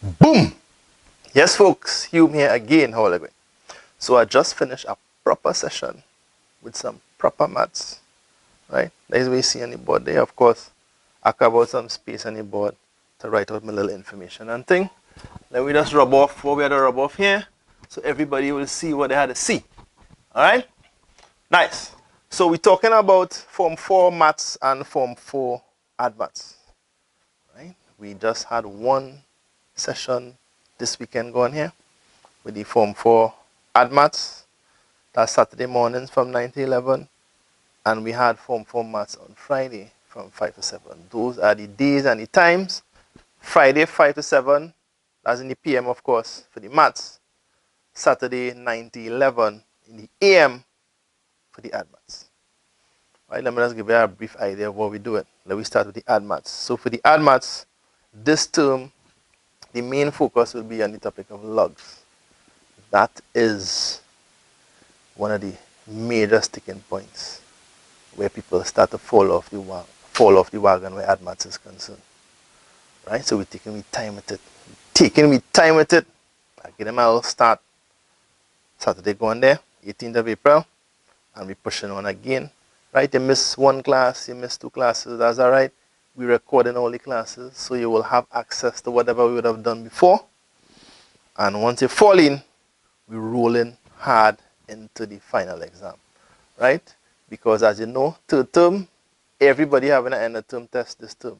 Boom! Yes, folks, Hume here again. How are you going? So I just finished a proper session with some proper maths, right? That's what you see on the board there. Of course, I carve out some space on the board to write out my little information and thing. Then we just rub off what we had to rub off here, so everybody will see what they had to see. All right? Nice. So we're talking about Form 4 maths and Form 4 advanced, right? We just had one session this weekend going here with the Form 4 admaths. That's Saturday mornings from 9 to 11. And we had Form 4 maths on Friday from 5 to 7. Those are the days and the times. Friday 5 to 7, that's in the PM of course for the maths. Saturday 9 to 11 in the AM for the admaths. Right, let me just give you a brief idea of what we do it. Let me start with the admaths. So for the admaths, this term, the main focus will be on the topic of logs. That is one of the major sticking points where people start to fall off the wagon where admaths is concerned. Right? So we're taking with time with it. I give them a little start. Saturday going there, 18th of April, and we're pushing on again. Right? You miss one class, you miss two classes, that's all right. We're recording all the classes, so you will have access to whatever we would have done before. And once you fall in, we're rolling hard into the final exam, right? Because as you know, third term, everybody having an end of term test this term.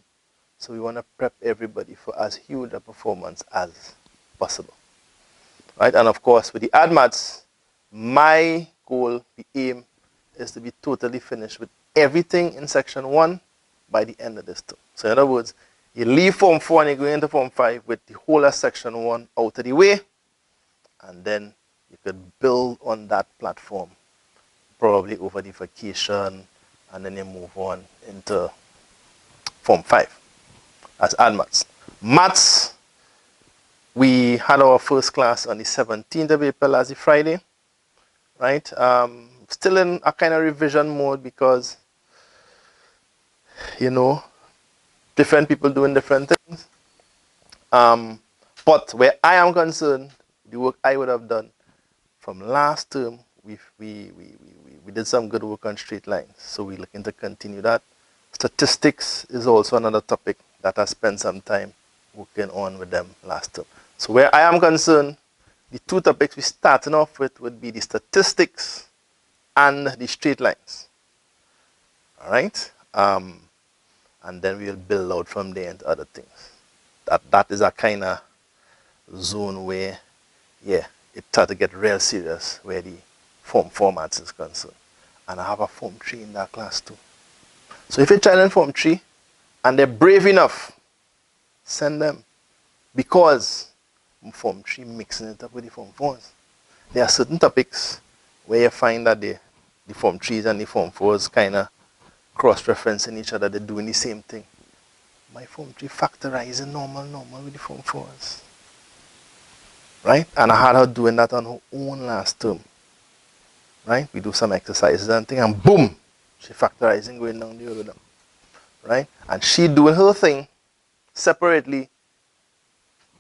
So we want to prep everybody for as huge a performance as possible, right? And of course, with the admaths, my goal, the aim, is to be totally finished with everything in section 1 by the end of this term. So in other words, you leave Form 4 and you go into Form 5 with the whole of section 1 out of the way, and then you could build on that platform probably over the vacation, and then you move on into Form 5 as admaths. Maths, we had our first class on the 17th of April as the Friday, right? Still in a kind of revision mode because, you know, different people doing different things. But where I am concerned, the work I would have done from last term, we did some good work on straight lines. So we're looking to continue that. Statistics is also another topic that I spent some time working on with them last term. So where I am concerned, the two topics we're starting off with would be the statistics and the straight lines. All right? And then we'll build out from there into other things. That is a kind of zone where, yeah, it started to get real serious where the Form 4 maths is concerned. And I have a Form 3 in that class too. So if you're child in Form 3 and they're brave enough, send them. Because Form 3 mixing it up with the Form 4s. There are certain topics where you find that the Form 3s and the Form 4s kind of cross-referencing each other, they're doing the same thing. My Form 3 factorizing normal with the Form 4s. Right? And I had her doing that on her own last term. Right? We do some exercises and thing, and boom! She factorizing going down the algorithm. Right? And she doing her thing separately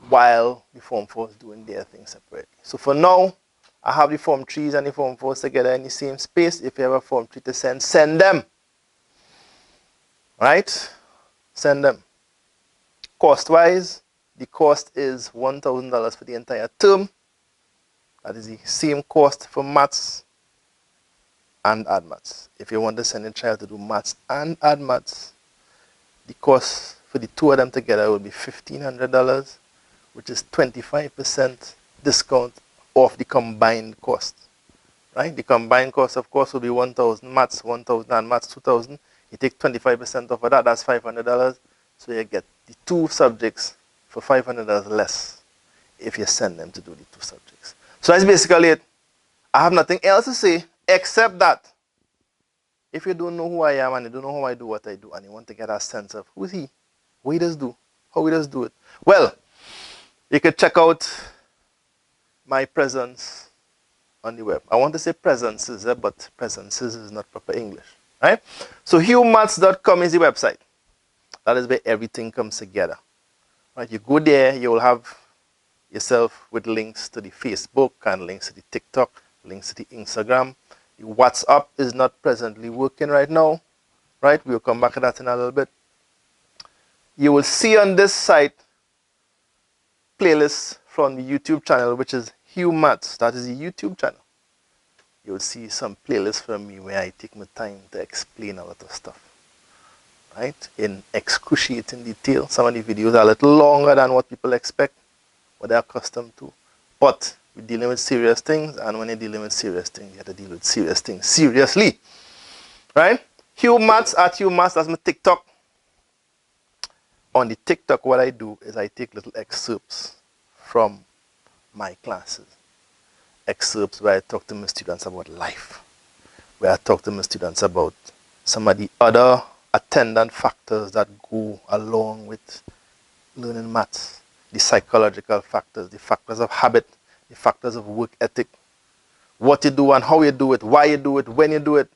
while the Form 4s doing their thing separately. So for now, I have the Form 3s and the Form 4s together in the same space. If you have a Form 3 to send them. Right? Send them. Cost-wise, the cost is $1,000 for the entire term. That is the same cost for maths and admaths. If you want to send a child to do maths and admaths, the cost for the two of them together will be $1,500, which is 25% discount off the combined cost. Right? The combined cost, of course, will be 1,000 maths, 1,000 admaths, 2,000. You take 25% off of that, that's $500. So you get the two subjects for $500 less if you send them to do the two subjects. So that's basically it. I have nothing else to say except that if you don't know who I am and you don't know how I do what I do and you want to get a sense of who is he, what he does do, how he does do it, well, you can check out my presence on the web. I want to say presences, but presences is not proper English. Right? So humemaths.com is the website. That is where everything comes together. Right? You go there, you will have yourself with links to the Facebook and links to the TikTok, links to the Instagram. The WhatsApp is not presently working right now, right? We'll come back to that in a little bit. You will see on this site playlists from the YouTube channel, which is Hume. That is the YouTube channel. You'll see some playlists from me where I take my time to explain a lot of stuff, right? In excruciating detail. Some of the videos are a little longer than what people expect, what they're accustomed to. But we're dealing with serious things, and when you're dealing with serious things, you have to deal with serious things seriously, right? Hume at Hume, that's my TikTok. On the TikTok, what I do is I take little excerpts from my classes. Excerpts where I talk to my students about life, where I talk to my students about some of the other attendant factors that go along with learning maths, the psychological factors, the factors of habit, the factors of work ethic, what you do and how you do it, why you do it, when you do it,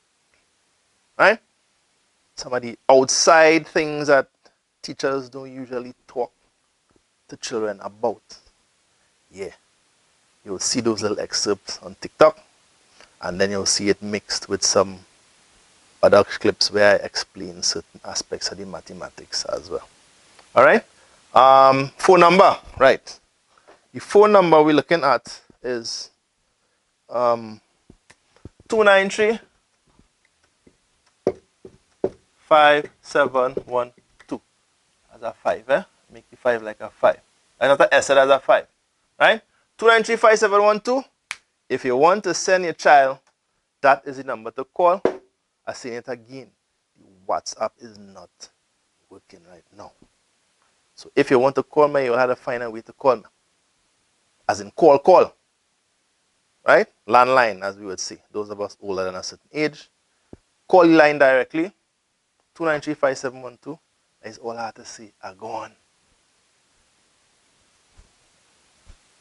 right? Some of the outside things that teachers don't usually talk to children about. Yeah. You'll see those little excerpts on TikTok, and then you'll see it mixed with some other clips where I explain certain aspects of the mathematics as well. All right? Phone number, right. The phone number we're looking at is 293 5712. As a 5, eh? Make the 5 like a 5. Not an S, as a 5. Right? 293 5712. If you want to send your child, that is the number to call. I say it again. WhatsApp is not working right now. So if you want to call me, you'll have to find a way to call me. As in call. Right? Landline, as we would say. Those of us older than a certain age. Call the line directly. 293 5712. That is all I have to say. I go on.